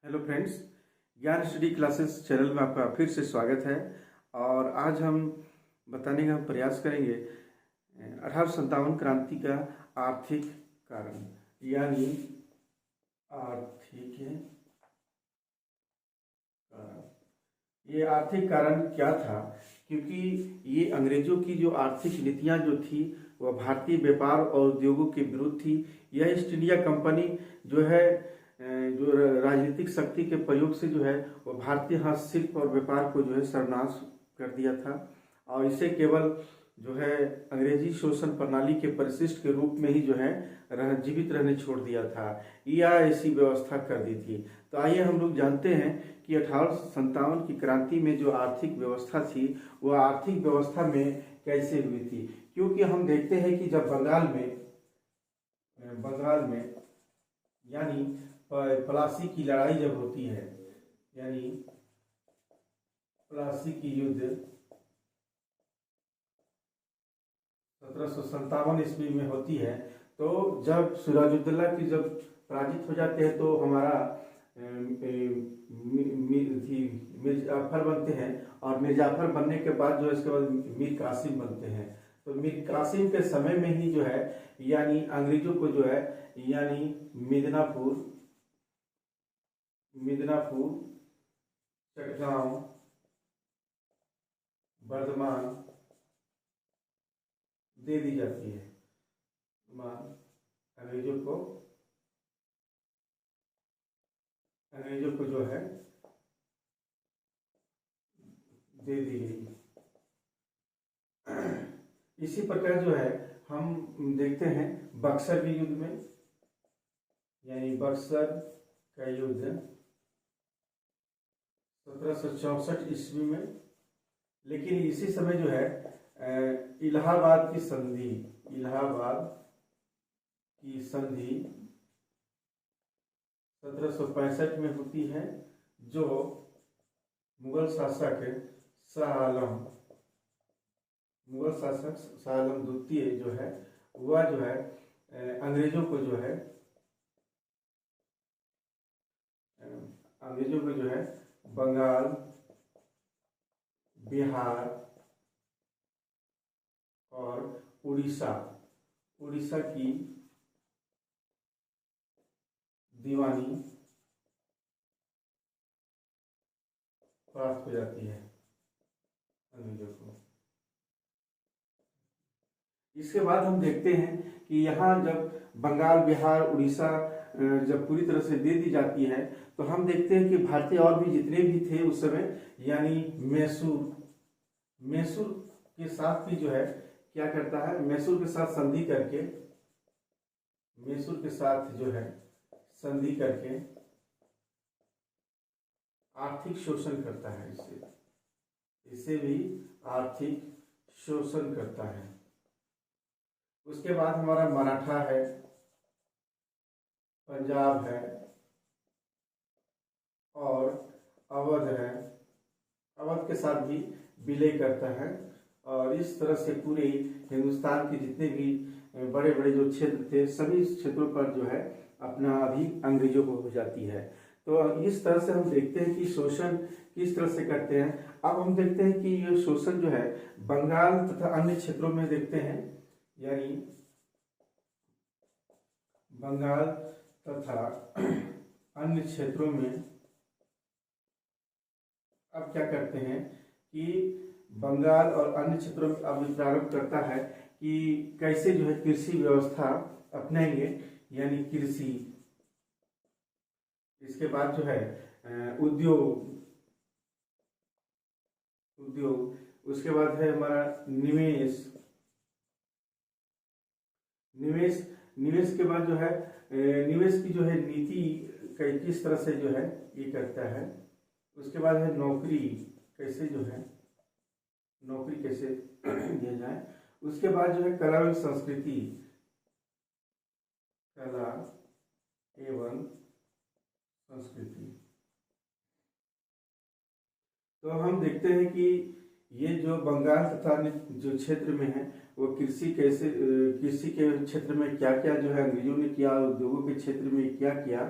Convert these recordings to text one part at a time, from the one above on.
Hello friends, ज्ञान study classes channel में आपका फिर से स्वागत है। और आज हम बताने का प्रयास करेंगे 1857 क्रांति का आर्थिक कारण, यानी आर्थिक कारण। ये आर्थिक कारण क्या था? क्योंकि ये अंग्रेजों की जो आर्थिक नीतियां जो थी वह भारतीय व्यापार और उद्योगों के विरुद्ध थी। यह ईस्ट इंडिया कंपनी जो है जो राजनीतिक शक्ति के प्रयोग से जो है वो भारतीय हस्तशिल्प और व्यापार को जो है सर्वनाश कर दिया था, और इसे केवल जो है अंग्रेजी शोषण प्रणाली के परिशिष्ट के रूप में ही जो है जीवित रहने छोड़ दिया था, या ऐसी व्यवस्था कर दी थी। तो आइए हम लोग जानते हैं कि 1857 की क्रांति में जो आर्थिक व्यवस्था थी वह आर्थिक व्यवस्था में कैसे हुई थी। क्योंकि हम देखते हैं कि जब बंगाल में यानी प्लासी की लड़ाई जब होती है, यानी प्लासी की युद्ध 1757 ईस्वी में होती है, तो जब सिराजुद्दौला की जब पराजित हो जाते हैं तो हमारा मीर जाफर बनते हैं, और मीर जाफर बनने के बाद जो है इसके बाद मीर कासिम बनते हैं। तो मीर कासिम के समय में ही जो है यानी अंग्रेजों को जो है यानी मिदनापुर, चटगांव, बर्धमान दे दी जाती है। अंग्रेजों को जो है दे दी गई। इसी प्रकार जो है हम देखते हैं बक्सर के युद्ध में, यानी बक्सर का युद्ध 1764 ईस्वी में। लेकिन इसी समय जो है इलाहाबाद की संधि 1765 में होती है, जो मुगल शासक शाह आलम द्वितीय जो है वह जो है अंग्रेजों को जो है बंगाल, बिहार और उड़ीसा की दीवानी प्राप्त हो जाती है अंग्रेजों को। इसके बाद हम देखते हैं कि यहाँ जब बंगाल, बिहार, उड़ीसा जब पूरी तरह से दे दी जाती है, तो हम देखते हैं कि भारतीय और भी जितने भी थे उस समय, यानी मैसूर के साथ भी जो है क्या करता है, मैसूर के साथ संधि करके आर्थिक शोषण करता है। इससे भी आर्थिक शोषण करता है। उसके बाद हमारा मराठा है, पंजाब है और अवध है। अवध के साथ भी विलय करता है, और इस तरह से पूरे हिंदुस्तान के जितने भी बड़े बड़े जो क्षेत्र थे सभी क्षेत्रों पर जो है अपना अभी अंग्रेजों को हो जाती है। तो इस तरह से हम देखते हैं कि शोषण किस तरह से करते हैं। अब हम देखते हैं कि ये शोषण जो है बंगाल तथा अन्य क्षेत्रों में देखते हैं, यानी बंगाल तथा अन्य क्षेत्रों में अब क्या करते हैं कि बंगाल और अन्य क्षेत्रों में अब प्रारंभ करता है कि कैसे जो है कृषि व्यवस्था अपनाएंगे, यानी कृषि। इसके बाद जो है उद्योग, उसके बाद है हमारा निवेश के बाद जो है निवेश की जो है नीति किस तरह से जो है ये करता है। उसके बाद है नौकरी कैसे दिया जाए। उसके बाद जो है कला एवं संस्कृति, तो हम देखते हैं कि ये जो बंगाल तथा जो क्षेत्र में है वो कृषि के क्षेत्र में क्या क्या जो है अंग्रेजों ने किया, उद्योगों के क्षेत्र में क्या किया,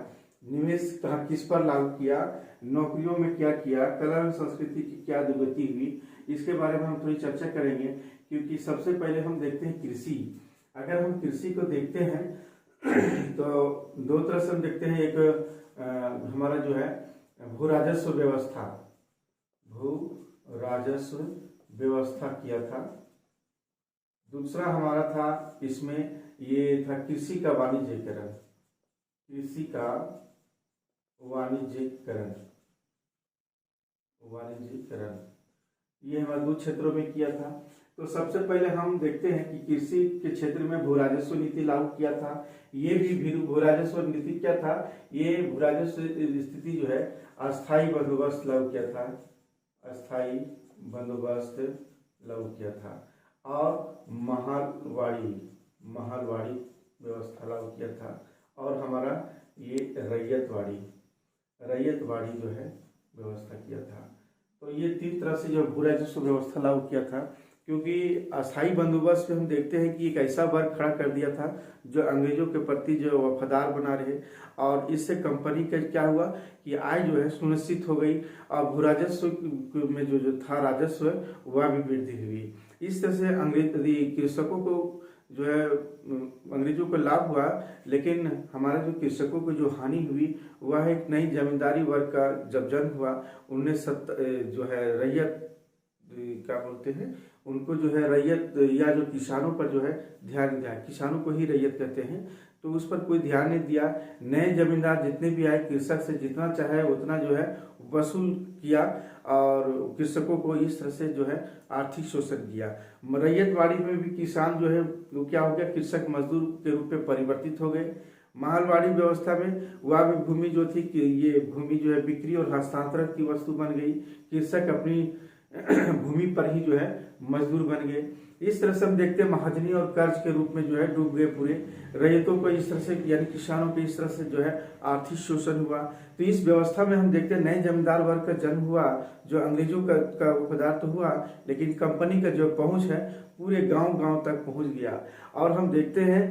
निवेश कहाँ किस पर लागू किया, नौकरियों में क्या किया, कला एवं संस्कृति की क्या दुर्गति हुई, इसके बारे में हम थोड़ी चर्चा करेंगे। क्योंकि सबसे पहले हम देखते हैं कृषि। अगर हम कृषि को देखते हैं तो दो तरह से हम देखते हैं। एक हमारा जो है भू राजस्व व्यवस्था, भू राजस्व व्यवस्था किया था। दूसरा हमारा था इसमें ये था कृषि का वाणिज्यीकरण, कृषि का वाणिज्यीकरण, वाणिज्यीकरण ये हमारे दो क्षेत्रों में किया था। तो सबसे पहले हम देखते हैं कि कृषि के क्षेत्र में भू राजस्व नीति लागू किया था। ये भी भू राजस्व नीति क्या था, ये भू राजस्व स्थिति जो है अस्थायी बंदोबस्त लागू किया था, अस्थायी बंदोबस्त लागू किया था। और महलवाड़ी, महलवाड़ी व्यवस्था लागू किया था। और हमारा ये रैयतवाड़ी, रैयतवाड़ी जो है व्यवस्था किया था। तो ये तीन तरह से जो भू राजस्व व्यवस्था लागू किया था। क्योंकि अस्थायी बंदोबस्त में हम देखते हैं कि एक ऐसा वर्ग खड़ा कर दिया था जो अंग्रेजों के प्रति जो वफादार बना रहे, और इससे कंपनी का क्या हुआ कि आय जो है सुनिश्चित हो गई, और भू राजस्व में जो था राजस्व वह भी वृद्धि हुई। इस तरह से अंग्रेज कृषकों को जो है अंग्रेजों को लाभ हुआ, लेकिन हमारे जो कृषकों को जो हानि हुई वह एक नई जमींदारी वर्ग का जब जन्म हुआ, उनने जो है रैयत क्या बोलते हैं उनको, जो है रैयत या जो किसानों पर जो है ध्यान दिया, किसानों को ही रैयत कहते हैं, तो उस पर कोई ध्यान नहीं दिया। नए जमींदार जितने भी आए कृषक से जितना चाहे उतना जो है वसूल किया, और कृषकों को इस तरह से जो है आर्थिक शोषण किया। रैयतवाड़ी में भी किसान जो है वो क्या हो गया, कृषक मजदूर के रूप में परिवर्तित हो गए। महलवाड़ी व्यवस्था में वह भी भूमि जो थी कि ये भूमि जो है बिक्री और हस्तांतरण की वस्तु बन गई, कृषक अपनी भूमि पर ही जो है मजदूर बन गए। इस तरह से हम देखते हैं महाजनी और कर्ज के रूप में जो है डूब गए पूरे। रैयतों को इस तरह से यानी किसानों के इस तरह से जो है आर्थिक शोषण हुआ। तो इस व्यवस्था में हम देखते हैं नए जमींदार वर्ग का जन्म हुआ, जो अंग्रेजों का वफादार तो हुआ, लेकिन कंपनी का जो पहुंच है पूरे गांव गांव तक पहुंच गया। और हम देखते हैं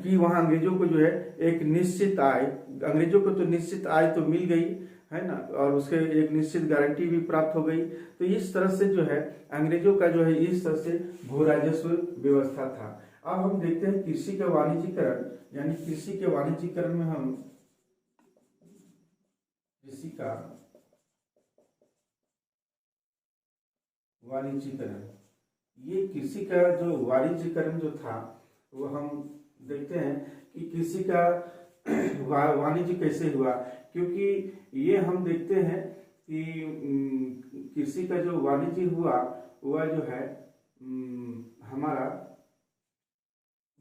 कि वहां अंग्रेजों को जो है एक निश्चित आय, अंग्रेजों को तो निश्चित आय तो मिल गई है ना, और उसके एक निश्चित गारंटी भी प्राप्त हो गई। तो इस तरह से जो है अंग्रेजों का जो है इस तरह से भू राजस्व व्यवस्था था। अब हम देखते हैं कृषि का वाणिज्यीकरण, यानी कृषि के वाणिज्यीकरण में हम कृषि का वाणिज्यीकरण, ये कृषि का जो वाणिज्यीकरण जो था वो हम देखते हैं कि कृषि का वाणिज्य कैसे हुआ। क्योंकि ये हम देखते हैं कि कृषि का जो वाणिज्य हुआ वह जो है हमारा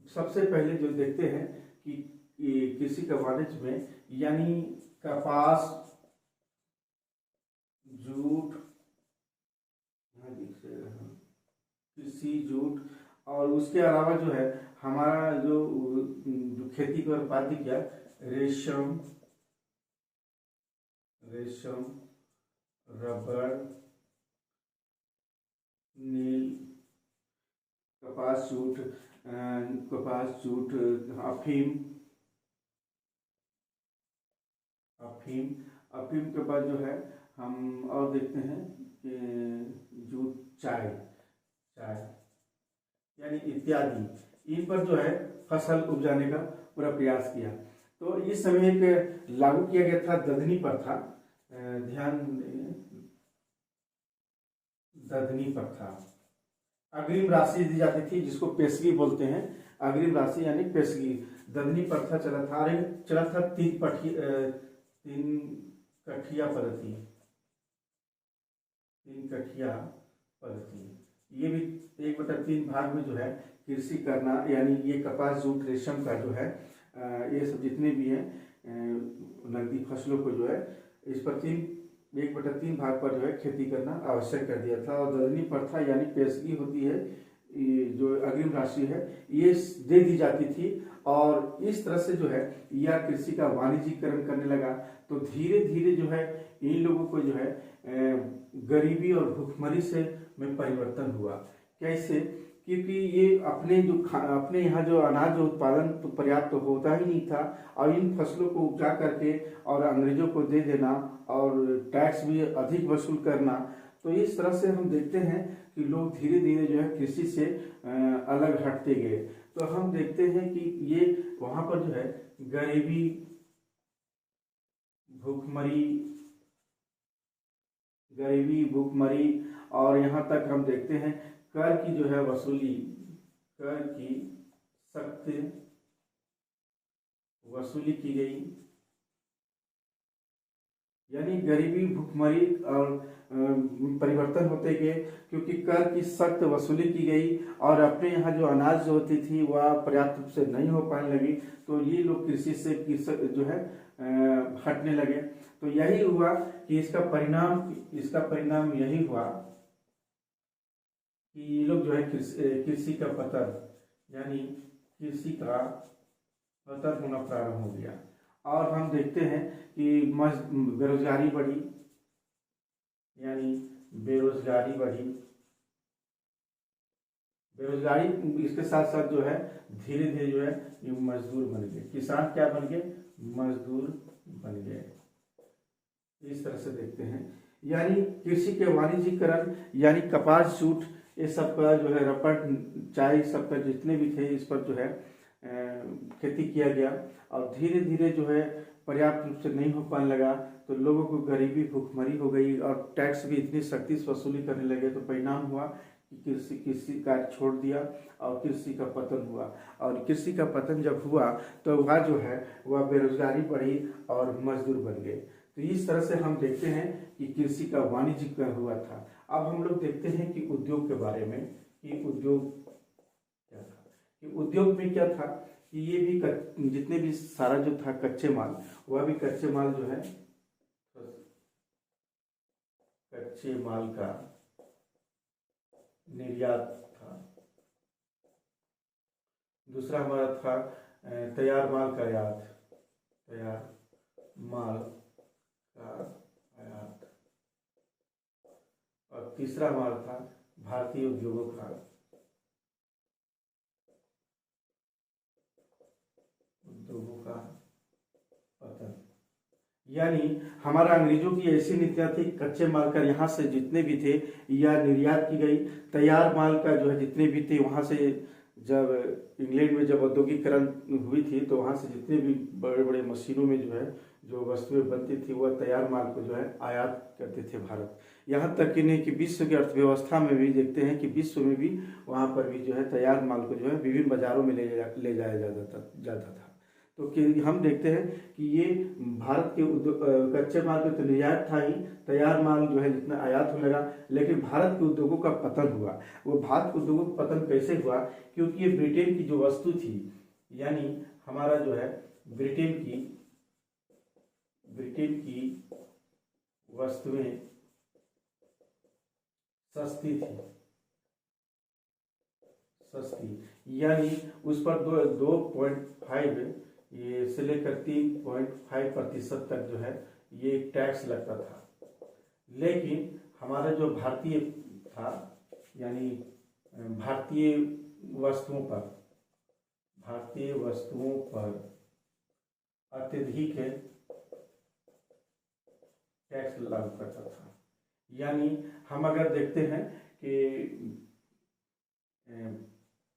सबसे पहले जो देखते हैं कि कृषि का वाणिज्य में यानी कपास, जूट, कृषि, जूट, और उसके अलावा जो है हमारा जो खेती को बर्बादी किया, रेशम, रेशम, रबर, नील, कपास, जूट, अफीम, अफीम के बाद जो है हम और देखते हैं कि जूट, चाय, यानी इत्यादि, इन पर जो है फसल उपजाने का पूरा प्रयास किया। तो इस समय एक लागू किया गया था ददनी प्रथा, ध्यान दें, ददनी प्रथा। अग्रिम राशि दी जाती थी जिसको पेशगी बोलते हैं, अग्रिम राशि यानी पेशगी। ददनी प्रथा चला था, चला था 3 कठिया पद्धति, 3 कठिया पद्धति। ये भी 1/3 भाग में जो है कृषि करना, यानी ये कपास, जूट, रेशम का जो है ये सब जितने भी हैं नकदी फसलों को जो है इस पर 1/3 भाग पर जो है खेती करना आवश्यक कर दिया था। और ददनी प्रथा यानी पेशगी होती है, जो अग्रिम राशि है ये दे दी जाती थी, और इस तरह से जो है यह कृषि का वाणिज्यीकरण करने लगा। तो धीरे धीरे जो है इन लोगों को जो है गरीबी और भुखमरी से में परिवर्तन हुआ। कैसे क्योंकि ये अपने यहाँ जो अनाज उत्पादन तो पर्याप्त होता ही नहीं था, और इन फसलों को उपजा करके और अंग्रेजों को दे देना और टैक्स भी अधिक वसूल करना, तो इस तरह से हम देखते हैं कि लोग धीरे धीरे जो है कृषि से अलग हटते गए। तो हम देखते हैं कि ये वहाँ पर जो है गरीबी, भूखमरी और यहाँ तक हम देखते हैं कर की जो है वसूली, कर की सख्त वसूली की गई। यानी गरीबी, भुखमरी और परिवर्तन होते गए, क्योंकि कर की सख्त वसूली की गई और अपने यहाँ जो अनाज जो होती थी वह पर्याप्त रूप से नहीं हो पाने लगी, तो ये लोग कृषि से जो है हटने लगे। तो यही हुआ कि इसका परिणाम यही हुआ कि ये लोग जो है कृषि का पतन, यानी कृषि का पतन होना प्रारंभ हो गया। और हम देखते हैं कि बेरोजगारी बढ़ी, यानी बेरोजगारी इसके साथ साथ जो है धीरे धीरे जो है ये मजदूर बन गए। किसान क्या बन गए? मजदूर बन गए। इस तरह से देखते हैं, यानी कृषि के वाणिज्यीकरण, यानी कपास, जूट, ये सब का जो है रपट, चाय, सब का जितने भी थे इस पर जो है खेती किया गया। और धीरे धीरे जो है पर्याप्त रूप से नहीं हो पाने लगा, तो लोगों को गरीबी, भुखमरी हो गई और टैक्स भी इतनी सख्ती से वसूली करने लगे। तो परिणाम हुआ कि कृषि कार्य छोड़ दिया और कृषि का पतन हुआ। और कृषि का पतन जब हुआ तो वह जो है वह बेरोजगारी बढ़ी और मजदूर बन गए। तो इस तरह से हम देखते हैं कि कृषि का वाणिज्यीकरण हुआ था। अब हम लोग देखते हैं कि उद्योग के बारे में, कि उद्योग क्या था। कि उद्योग में क्या था कि ये भी जितने भी सारा जो था कच्चे माल, वह भी कच्चे माल जो है, कच्चे माल का निर्यात था। दूसरा हमारा था तैयार माल का आयात, तैयार माल का आयात। और तीसरा हमारा था भारतीय उद्योगों का पतन। यानी हमारा अंग्रेजों की ऐसी नीतियां थी, कच्चे माल का यहाँ से जितने भी थे या निर्यात की गई, तैयार माल का जो है जितने भी थे वहाँ से, जब इंग्लैंड में जब औद्योगिकरण हुई थी तो वहाँ से जितने भी बड़े बड़े मशीनों में जो है जो वस्तुएं बनती थी वह तैयार माल को जो है आयात करते थे भारत। यहाँ तक कि नहीं कि विश्व की अर्थव्यवस्था में भी देखते हैं कि विश्व में भी वहाँ पर भी जो है तैयार माल को जो है विभिन्न बाजारों में ले जाया जाता था। तो कि हम देखते हैं कि ये भारत के कच्चे माल के तो निर्यात था ही, तैयार माल जो है जितना आयात होने लगा, लेकिन भारत के उद्योगों का पतन हुआ। वो भारत के उद्योगों का पतन कैसे हुआ? क्योंकि ये ब्रिटेन की जो वस्तु थी, यानी हमारा जो है ब्रिटेन की वस्तुएं सस्ती, यानी उस पर 2.5 ये से लेकर 3.5% तक जो है ये टैक्स लगता था। लेकिन हमारा जो भारतीय था, यानी भारतीय वस्तुओं पर अत्यधिक टैक्स लागू करता था। यानी हम अगर देखते हैं कि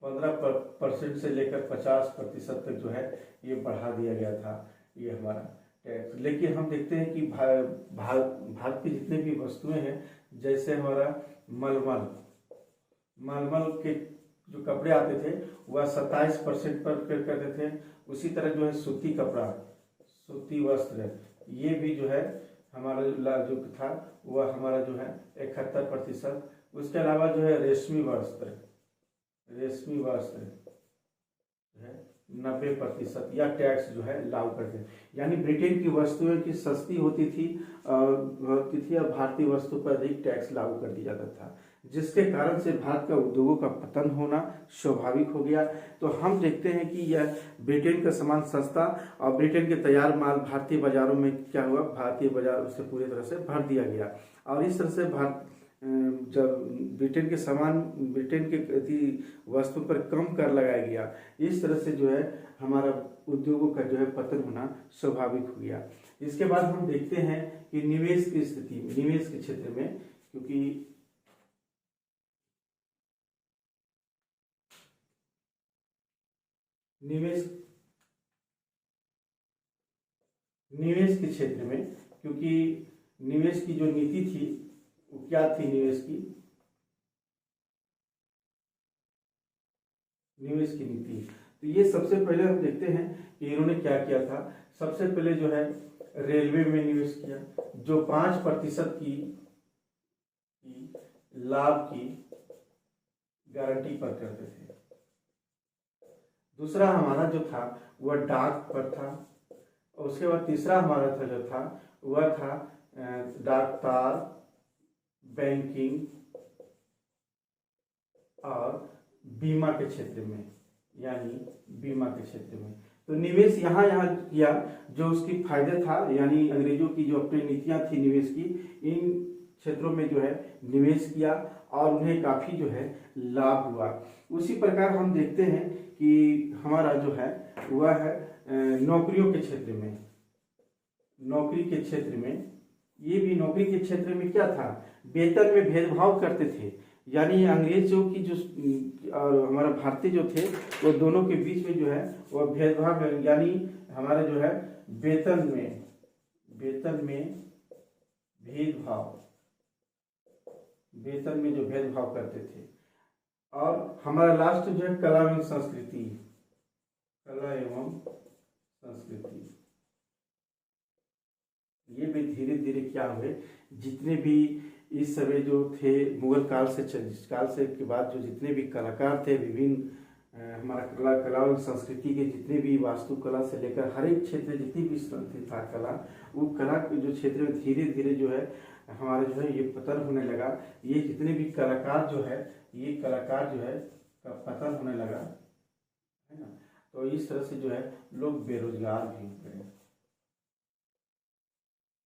15% से लेकर 50% तक जो है ये बढ़ा दिया गया था ये हमारा टैक्स। लेकिन हम देखते हैं कि भारत की जितने भी वस्तुएं हैं, जैसे हमारा मलमल के जो कपड़े आते थे वह 27% पर करते थे। उसी तरह जो है सूती कपड़ा, सूती वस्त्र, ये भी जो है हमारा जो था वह हमारा जो है 71%। उसके अलावा जो है रेशमी वस्त्र है 90% या टैक्स जो है लागू करते हैं। यानी ब्रिटेन की वस्तुएं की सस्ती होती थी और भारतीय वस्तु पर अधिक टैक्स लागू कर दिया जाता था, जिसके कारण से भारत का उद्योगों का पतन होना स्वाभाविक हो गया। तो हम देखते हैं कि यह ब्रिटेन का सामान सस्ता और ब्रिटेन के तैयार माल भारतीय बाजारों में क्या हुआ, भारतीय बाजार उससे पूरी तरह से भर दिया गया। और इस तरह से जब ब्रिटेन के प्रति वस्तु पर कम कर लगाया गया, इस तरह से जो है हमारा उद्योगों का जो है पतन होना स्वाभाविक हो गया। इसके बाद हम देखते हैं कि निवेश की स्थिति, निवेश के क्षेत्र में, क्योंकि निवेश के क्षेत्र में, क्योंकि निवेश की जो नीति थी वो क्या थी, निवेश की नीति। तो ये सबसे पहले हम देखते हैं कि इन्होंने क्या किया था। सबसे पहले जो है रेलवे में निवेश किया, जो 5% की लाभ की गारंटी पर करते थे। दूसरा हमारा जो था वह डाक पर था, और उसके बाद तीसरा हमारा था जो था वह था डाक तार, बैंकिंग और बीमा के क्षेत्र में, यानी बीमा के क्षेत्र में। तो निवेश यहाँ किया जो उसकी फायदे था, यानी अंग्रेजों की जो अपनी नीतियां थी निवेश की, इन क्षेत्रों में जो है निवेश किया और उन्हें काफी जो है लाभ हुआ। उसी प्रकार हम देखते हैं कि हमारा जो है वह है नौकरियों के क्षेत्र में। नौकरी के क्षेत्र में, ये भी नौकरी के क्षेत्र में क्या था, वेतन में भेदभाव करते थे। यानी अंग्रेजों की जो और हमारा भारतीय जो थे वो दोनों के बीच में जो है वह भेदभाव, यानी हमारा जो है वेतन में जो भेदभाव करते थे। और हमारा लास्ट जो है कला एवं संस्कृति, ये भी धीरे धीरे क्या हुए, जितने भी इस समय जो थे मुगल काल से के बाद जो जितने भी कलाकार थे, विभिन्न हमारा कला और संस्कृति के जितने भी वास्तुकला से लेकर हर एक क्षेत्र जितनी भी था कला, वो कला के जो क्षेत्र में धीरे धीरे जो है हमारा जो है ये पतन होने लगा। ये जितने भी कलाकार जो है का पतन होने लगा, है ना। तो इस तरह से जो है लोग बेरोजगार भी हो गए,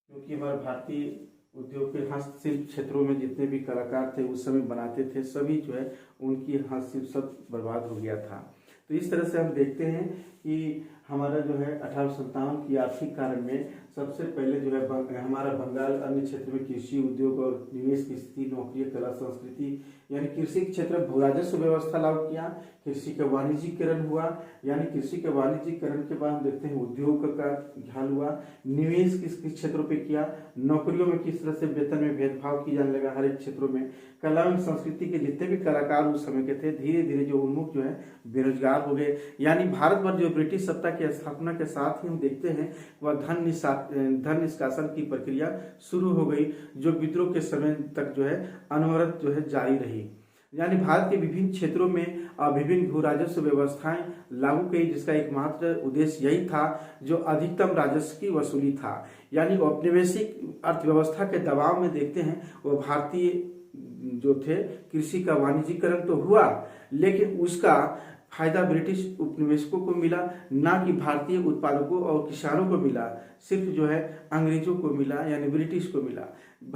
क्योंकि हमारे भारतीय उद्योग के हस्तशिल्प क्षेत्रों में जितने भी कलाकार थे उस समय बनाते थे, सभी जो है उनकी हस्तशिल्प सब बर्बाद हो गया था। तो इस तरह से हम देखते हैं कि हमारा जो है 1857 की आर्थिक कारण में सबसे पहले जो है हमारा बंगाल अन्य क्षेत्र में कृषि उद्योग और निवेश की स्थिति, नौकरी, कला, संस्कृति, यानी कृषि के क्षेत्र में भू राजस्व व्यवस्था लागू किया। कृषि का वाणिज्यीकरण हुआ, यानी कृषि के वाणिज्यीकरण के बाद हम देखते हैं उद्योग का ख्याल हुआ। निवेश किस किस क्षेत्रों पे किया, नौकरियों में किस तरह से वेतन में भेदभाव किया जाने लगा हर एक क्षेत्रों में। कला एवं संस्कृति के जितने भी कलाकार उस समय के थे धीरे धीरे जो उन्मुख जो है बेरोजगार हो गए। यानी भारत पर जो ब्रिटिश सत्ता की स्थापना के साथ ही हम देखते हैं वह धन निष्कासन की प्रक्रिया शुरू हो गई, जो विद्रोह के समय तक जो है अनवरत जो है जारी रही। यानी भारत के विभिन्न क्षेत्रों में विभिन्न भू राजस्व व्यवस्थाएं लागू की, जिसका एकमात्र उद्देश्य यही था जो अधिकतम राजस्व की वसूली था। यानी औपनिवेशिक अर्थव्यवस्था के दबाव में देखते हैं वो भारतीय जो थे कृषि का वाणिज्यीकरण तो हुआ, लेकिन उसका फायदा ब्रिटिश उपनिवेशकों को मिला, ना कि भारतीय उत्पादकों और किसानों को मिला, सिर्फ जो है अंग्रेजों को मिला, यानी ब्रिटिश को मिला।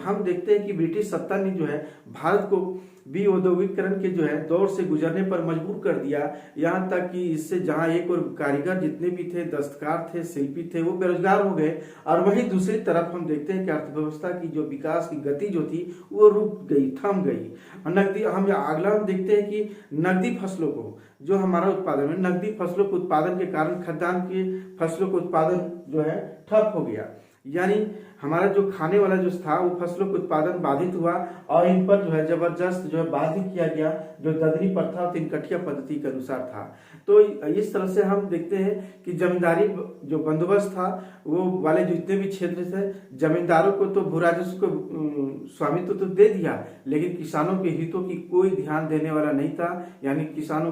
हम देखते हैं कि ब्रिटिश सत्ता ने जो है भारत को भी औद्योगिकरण के जो है दौर से गुजरने पर मजबूर कर दिया। यहाँ तक कि इससे जहाँ एक और कारीगर जितने भी थे, दस्तकार थे, शिल्पी थे, वो बेरोजगार हो गए। और वहीं दूसरी तरफ हम देखते हैं कि अर्थव्यवस्था की जो विकास की गति जो थी वो रुक गई, थम गई। नकदी हम देखते हैं कि नकदी फसलों को जो हमारा उत्पादन है, नकदी फसलों के उत्पादन के कारण खाद्यान्न की फसलों का उत्पादन जो है ठप हो गया। यानी हमारा जो खाने वाला जो था वो फसलों का उत्पादन बाधित हुआ और इन पर जो है जबरदस्त जो है बाधित किया गया, जो ददरी प्रथा और तिनकठिया पद्धति के अनुसार था। तो इस तरह से हम देखते हैं कि जमींदारी जो बंदोबस्त था वो वाले जितने भी क्षेत्र थे, जमींदारों को तो भू राजस्व को स्वामित्व तो दे दिया, लेकिन किसानों के हितों की कोई ध्यान देने वाला नहीं था। यानी किसानों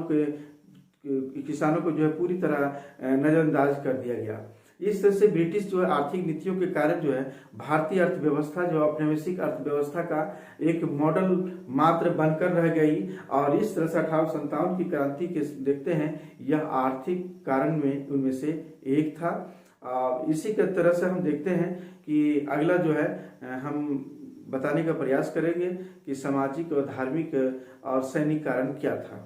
को जो है पूरी तरह नजरअंदाज कर दिया गया। इस तरह से ब्रिटिश जो है आर्थिक नीतियों के कारण जो है भारतीय अर्थव्यवस्था जो औपनिवेशिक अर्थव्यवस्था का एक मॉडल मात्र बनकर रह गई। और इस तरह से 1857 की क्रांति के देखते हैं यह आर्थिक कारण में उनमें से एक था। इसी के तरह से हम देखते हैं कि अगला जो है हम बताने का प्रयास करेंगे कि सामाजिक और धार्मिक और सैनिक कारण क्या था।